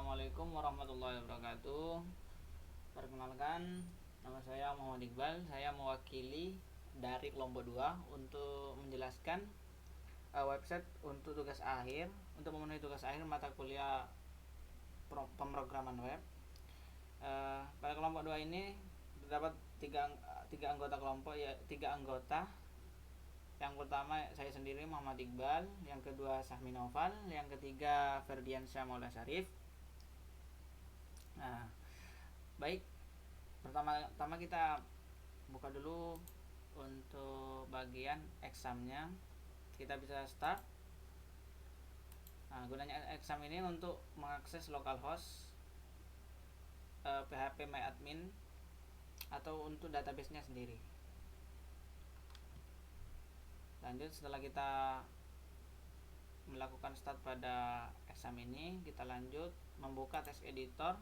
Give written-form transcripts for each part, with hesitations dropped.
Assalamualaikum warahmatullahi wabarakatuh. Perkenalkan, nama saya Muhammad Iqbal. Saya mewakili dari kelompok 2 untuk menjelaskan website untuk tugas akhir, untuk memenuhi tugas akhir mata kuliah pemrograman web. Pada kelompok 2 ini terdapat tiga anggota kelompok, ya 3 anggota. Yang pertama saya sendiri Muhammad Iqbal, yang kedua Sahmi Noval, yang ketiga Ferdiansyah Maula Syarif. Nah, baik, pertama kita buka dulu untuk bagian examnya. Kita bisa start. Nah, gunanya exam ini untuk mengakses localhost, PHP MyAdmin, atau untuk database-nya sendiri. Lanjut, setelah kita melakukan start pada exam ini, kita lanjut membuka text editor.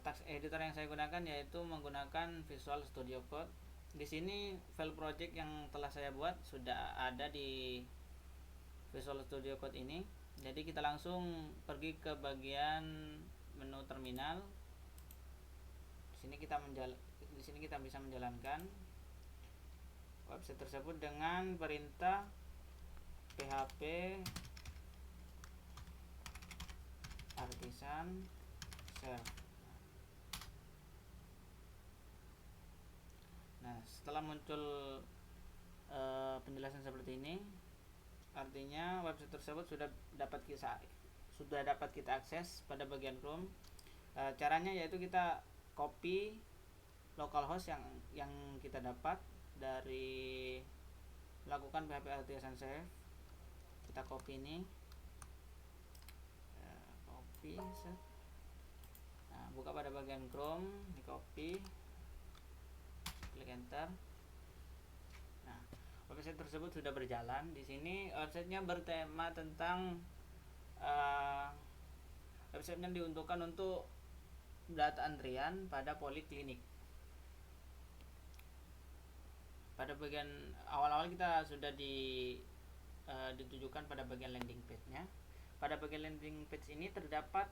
Text editor yang saya gunakan yaitu menggunakan Visual Studio Code. Di sini file project yang telah saya buat sudah ada di Visual Studio Code ini. Jadi kita langsung pergi ke bagian menu terminal. Di sini kita bisa menjalankan website tersebut dengan perintah php artisan serve. Nah, setelah muncul penjelasan seperti ini, artinya website tersebut sudah dapat kita akses pada bagian Chrome. Caranya yaitu kita copy localhost yang kita dapat dari melakukan php artisan serve. Kita copy ini, copy set. Nah, buka pada bagian Chrome, di copy, klik enter. Nah, website tersebut sudah berjalan. Di sini websitenya bertema tentang websitenya diuntukkan untuk data antrian pada poliklinik. Pada bagian awal-awal kita sudah ditujukan pada bagian landing page-nya. Pada bagian landing page ini terdapat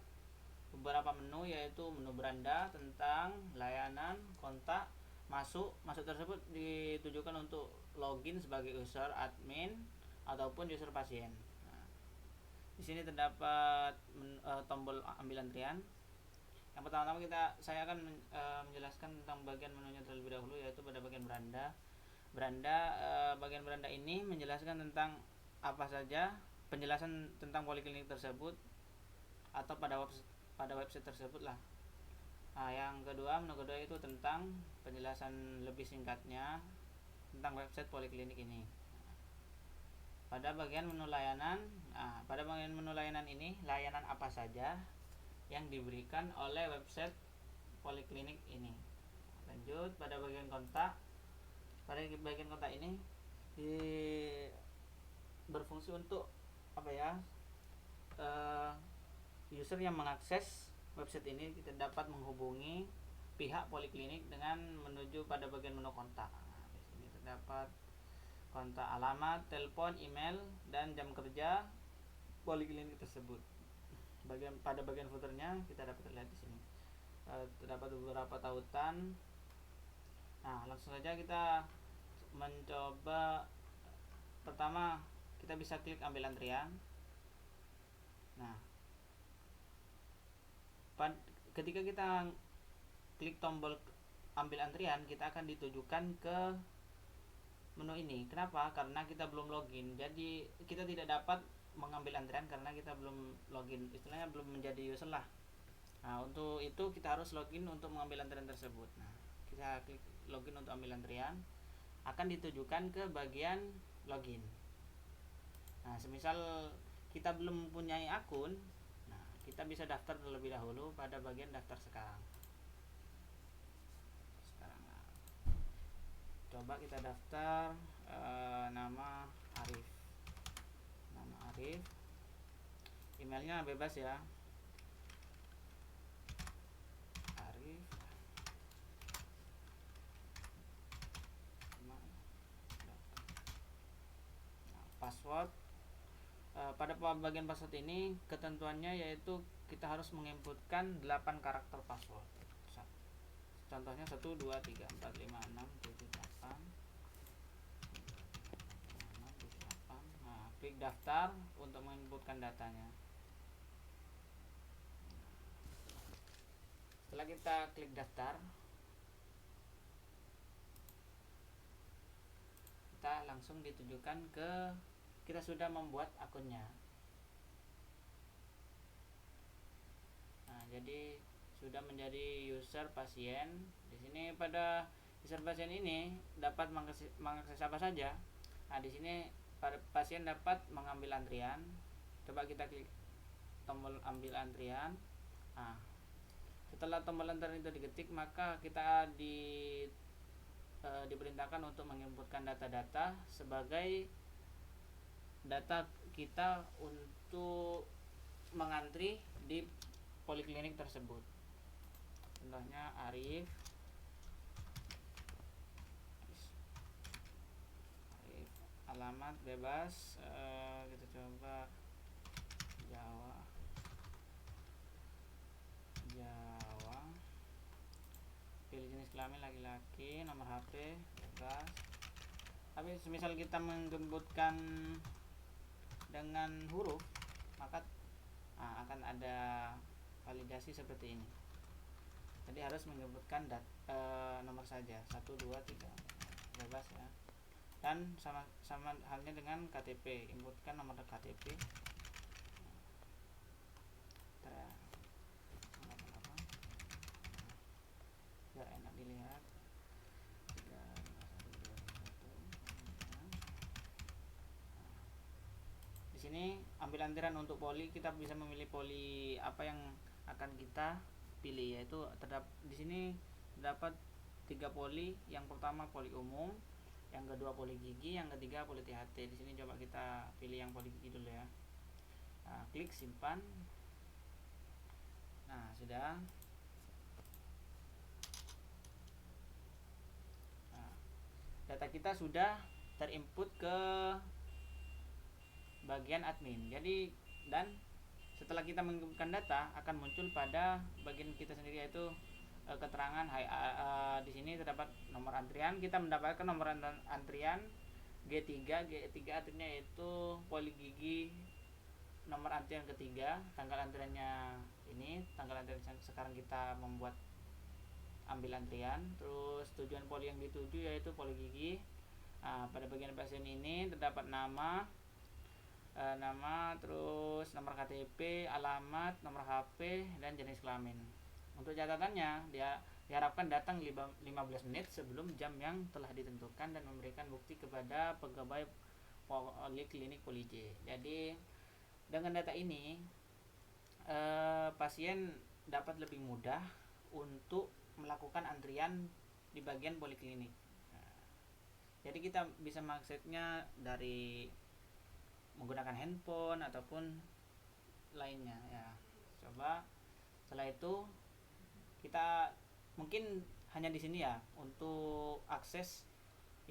beberapa menu, yaitu menu beranda tentang layanan, kontak, masuk tersebut ditujukan untuk login sebagai user admin ataupun user pasien. Nah, di sini terdapat tombol ambil antrian. Yang pertama saya akan menjelaskan tentang bagian menunya terlebih dahulu, yaitu pada bagian beranda. Bagian beranda ini menjelaskan tentang apa saja, penjelasan tentang poliklinik tersebut atau pada website tersebut lah. Nah, menu kedua itu tentang penjelasan lebih singkatnya tentang website poliklinik ini. Pada bagian menu layanan, ini layanan apa saja yang diberikan oleh website poliklinik ini. Lanjut pada bagian kontak. Pada bagian kontak ini berfungsi untuk user yang mengakses website ini kita dapat menghubungi pihak poliklinik dengan menuju pada bagian menu kontak. Nah, di sini terdapat kontak, alamat, telepon, email, dan jam kerja poliklinik tersebut. Pada bagian footernya kita dapat lihat di sini terdapat beberapa tautan. Nah, langsung saja kita mencoba. Pertama, kita bisa klik ambil antrian. Nah, ketika kita klik tombol ambil antrian, kita akan ditujukan ke menu ini. Kenapa? Karena kita belum login. Jadi kita tidak dapat mengambil antrian karena kita belum login. Istilahnya belum menjadi user lah. Nah, untuk itu kita harus login untuk mengambil antrian tersebut. Nah, kita klik login untuk ambil antrian, akan ditujukan ke bagian login. Nah, semisal kita belum mempunyai akun, nah kita bisa daftar terlebih dahulu pada bagian daftar sekarang. Coba kita daftar nama Arif. Emailnya bebas ya, Arif. Password. Pada bagian password ini ketentuannya yaitu kita harus menginputkan 8 karakter password. Contohnya 1 2 3 4 5 6 7 8. Nah, klik daftar untuk menginputkan datanya. Setelah kita klik daftar, kita langsung ditujukan ke kita sudah membuat akunnya. Nah, jadi sudah menjadi user pasien. Di sini pada user pasien ini dapat mengakses apa saja. Nah, di sini pasien dapat mengambil antrian. Coba kita klik tombol ambil antrian. Nah, setelah tombol antrian itu diketik, maka kita diperintahkan untuk menginputkan data-data sebagai data kita untuk mengantri di poliklinik tersebut. Contohnya Arif, alamat bebas, kita coba Jawa, pilih jenis kelamin laki-laki, nomor HP bebas. Tapi semisal kita menginputkan dengan huruf, maka akan ada validasi seperti ini. Jadi harus menyebutkan nomor saja 1 2 3 bebas ya. Dan sama halnya dengan KTP, inputkan nomor KTP. Biar enak dilihat. Di sini ambil antrian untuk poli, kita bisa memilih poli apa yang akan kita pilih, yaitu di sini terdapat 3 poli. Yang pertama poli umum, yang kedua poli gigi, yang ketiga poli THT. Di sini coba kita pilih yang poli gigi dulu ya. Nah, klik simpan. Nah, sudah. Nah, data kita sudah terinput ke bagian admin. Jadi dan setelah kita menginputkan data, akan muncul pada bagian kita sendiri, yaitu keterangan di sini terdapat nomor antrian. Kita mendapatkan nomor antrian G3 artinya yaitu poli gigi, nomor antrian ketiga, tanggal antriannya ini, tanggal antrian sekarang kita membuat ambil antrian. Terus tujuan poli yang dituju yaitu poli gigi. Pada bagian pasien ini terdapat nama, terus nomor KTP, alamat, nomor HP, dan jenis kelamin. Untuk catatannya, dia diharapkan datang 15 menit sebelum jam yang telah ditentukan dan memberikan bukti kepada pegawai Poliklinik Poli J. Jadi dengan data ini pasien dapat lebih mudah untuk melakukan antrian di bagian poliklinik. Jadi kita bisa mengaksesnya dari menggunakan handphone ataupun lainnya ya. Coba setelah itu kita mungkin hanya di sini ya untuk akses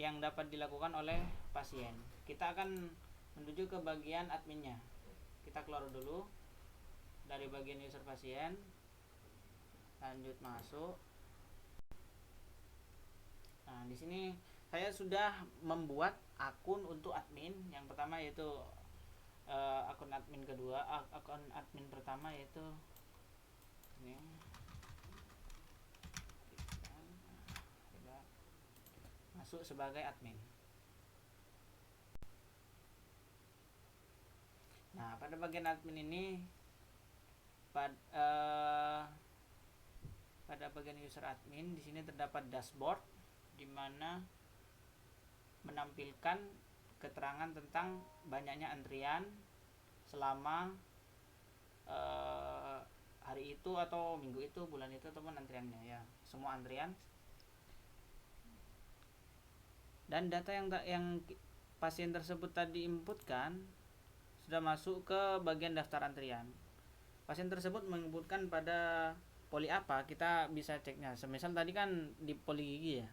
yang dapat dilakukan oleh pasien. Kita akan menuju ke bagian adminnya. Kita keluar dulu dari bagian user pasien, lanjut masuk. Nah, di sini saya sudah membuat akun untuk admin. Yang pertama yaitu akun admin kedua, akun admin pertama yaitu ini. Masuk sebagai admin. Nah, pada bagian admin ini pada bagian user admin di sini terdapat dashboard, di mana menampilkan keterangan tentang banyaknya antrian selama hari itu atau minggu itu, bulan itu, ataupun antriannya ya, semua antrian. Dan data yang pasien tersebut tadi inputkan sudah masuk ke bagian daftar antrian. Pasien tersebut menginputkan pada poli apa, kita bisa ceknya. Semisal tadi kan di poli gigi ya.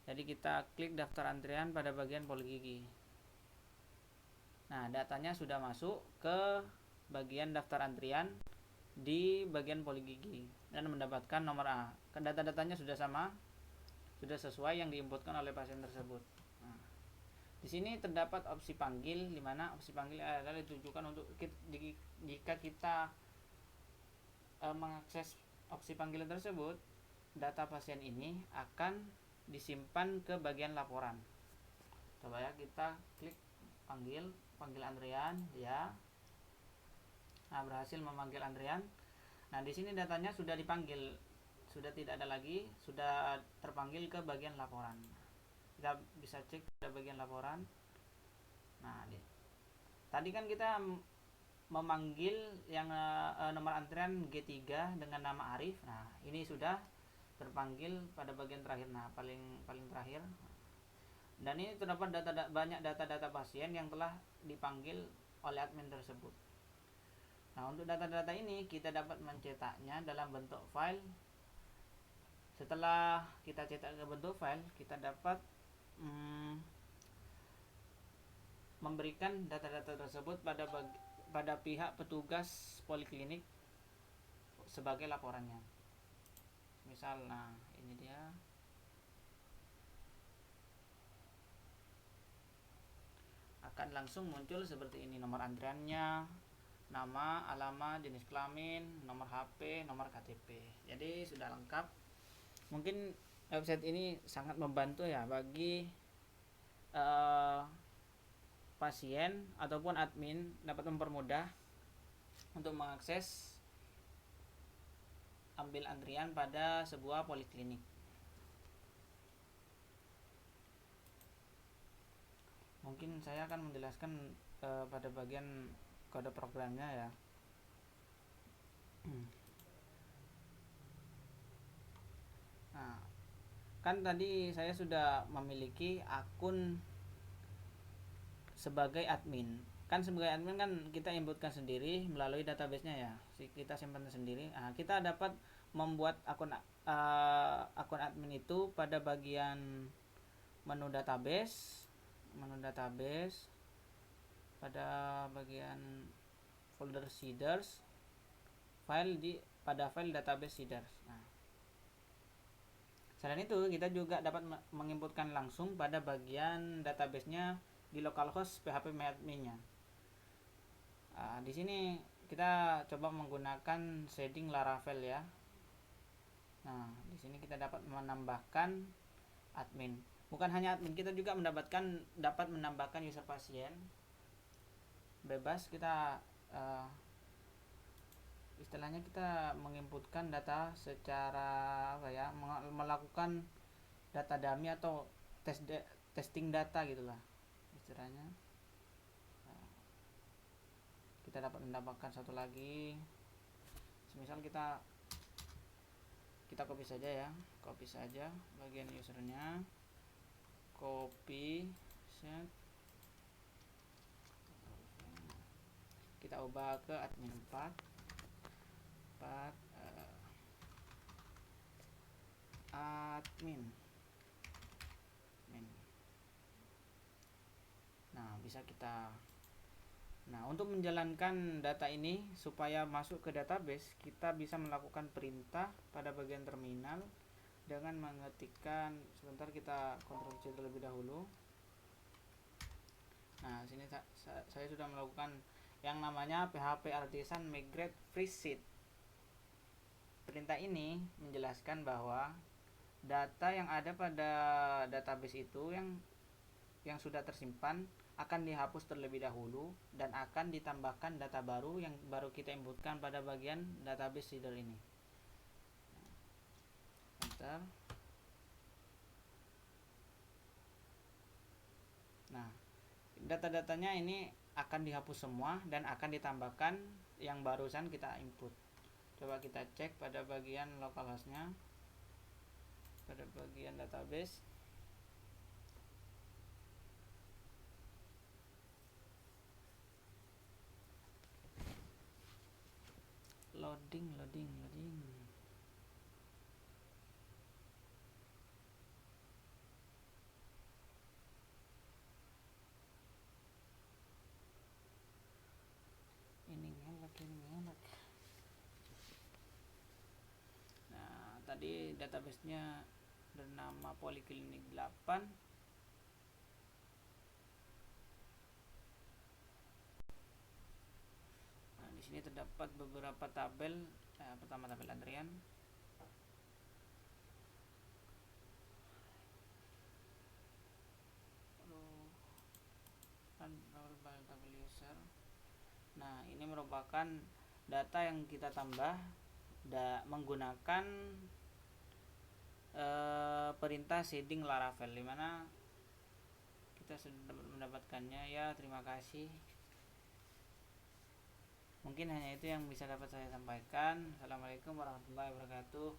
Jadi kita klik daftar antrian pada bagian poli gigi. Nah, datanya sudah masuk ke bagian daftar antrian di bagian poligigi dan mendapatkan nomor A. Data-datanya sudah sama, sudah sesuai yang diinputkan oleh pasien tersebut. Nah, di sini terdapat opsi panggil, di mana opsi panggil adalah ditujukan untuk jika kita mengakses opsi panggilan tersebut, data pasien ini akan disimpan ke bagian laporan. Coba ya, kita klik panggil Andrian ya. Nah, berhasil memanggil Andrian. Nah, di sini datanya sudah dipanggil, sudah tidak ada lagi, sudah terpanggil ke bagian laporan. Kita bisa cek pada bagian laporan. Nah, tadi kan kita memanggil yang nomor antrian G3 dengan nama Arif. Nah, ini sudah terpanggil pada bagian terakhir. Nah, paling terakhir. Dan ini terdapat banyak data-data pasien yang telah dipanggil oleh admin tersebut. Nah, untuk data-data ini kita dapat mencetaknya dalam bentuk file. Setelah kita cetak ke bentuk file, kita dapat memberikan data-data tersebut pada pihak petugas poliklinik sebagai laporannya. Misal, nah ini dia. Akan langsung muncul seperti ini, nomor antriannya, nama, alamat, jenis kelamin, nomor HP, nomor KTP. Jadi sudah lengkap. Mungkin website ini sangat membantu ya bagi pasien ataupun admin, dapat mempermudah untuk mengakses ambil antrian pada sebuah poliklinik. Mungkin saya akan menjelaskan pada bagian kode programnya ya. Nah, kan tadi saya sudah memiliki akun sebagai admin. Kan sebagai admin kan kita inputkan sendiri melalui database-nya ya. Kita simpan sendiri. Nah, kita dapat membuat akun admin itu pada bagian menu database, pada bagian folder seeders, pada file database seeders. Nah, selain itu kita juga dapat menginputkan langsung pada bagian database-nya di localhost PHP admin-nya. Di sini kita coba menggunakan shading Laravel ya. Nah, di sini kita dapat menambahkan admin. Bukan hanya admin, kita juga dapat menambahkan user pasien. Bebas kita istilahnya kita menginputkan data secara melakukan data dummy atau testing data gitulah istilahnya. Kita dapat menambahkan satu lagi, semisal kita copy saja bagian usernya, copy set, kita ubah ke admin 4 admin. Nah, untuk menjalankan data ini supaya masuk ke database, kita bisa melakukan perintah pada bagian terminal dengan mengetikkan, sebentar kita Ctrl C terlebih dahulu. Nah, sini saya sudah melakukan yang namanya PHP artisan migrate free sheet. Perintah ini menjelaskan bahwa data yang ada pada database itu yang sudah tersimpan akan dihapus terlebih dahulu dan akan ditambahkan data baru yang baru kita inputkan pada bagian database seeder ini. Bentar. Nah, data-datanya ini akan dihapus semua dan akan ditambahkan yang barusan kita input. Coba kita cek pada bagian localhost-nya, pada bagian database. Loading. Ini ngelak. tadi database-nya bernama Poliklinik 8. Nah, di sini terdapat beberapa tabel. Pertama tabel antrian. Tabel user. Nah, ini merupakan data yang kita tambah menggunakan perintah shading Laravel, dimana kita sudah mendapatkannya. Ya, terima kasih. Mungkin hanya itu yang bisa dapat saya sampaikan. Assalamualaikum warahmatullahi wabarakatuh.